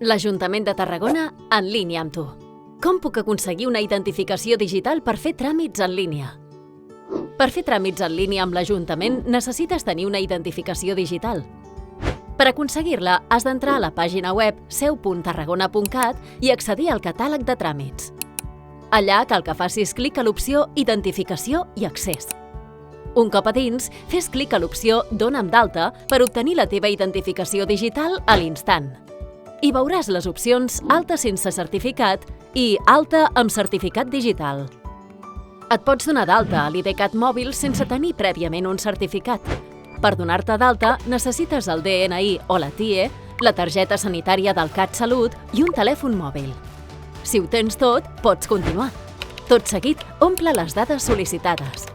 L'Ajuntament de Tarragona en línia amb tu. Com puc aconseguir una identificació digital per fer tràmits en línia? Per fer tràmits en línia amb l'Ajuntament necessites tenir una identificació digital. Per aconseguir-la, has d'entrar a la pàgina web seu.tarragona.cat i accedir al catàleg de tràmits. Allà cal que facis clic a l'opció Identificació i accés. Un cop a dins, fes clic a l'opció Dona'm d'alta per obtenir la teva identificació digital a l'instant. Hi veuràs les opcions Alta sense certificat i Alta amb certificat digital. Et pots donar d'alta a l'IDCAT mòbil sense tenir prèviament un certificat. Per donar-te d'alta necessites el DNI o la TIE, la targeta sanitària del CatSalut i un telèfon mòbil. Si ho tens tot, pots continuar. Tot seguit, omple les dades sol·licitades.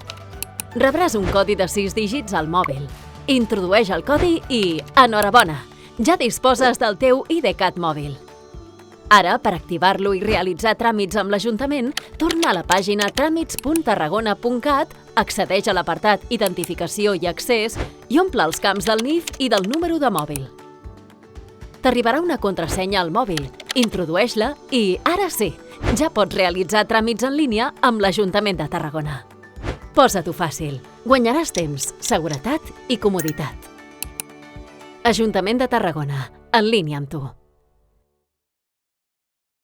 Rebràs un codi de 6 dígits al mòbil. Introdueix el codi i enhorabona! Ja disposes del teu IDCAT mòbil. Ara, per activar-lo i realitzar tràmits amb l'Ajuntament, torna a la pàgina tràmits.tarragona.cat, accedeix a l'apartat Identificació i accés i omple els camps del NIF i del número de mòbil. T'arribarà una contrasenya al mòbil, introdueix-la i, ara sí, ja pots realitzar tràmits en línia amb l'Ajuntament de Tarragona. Posa-t'ho fàcil, guanyaràs temps, seguretat i comoditat. Ajuntament de Tarragona, en línia amb tu.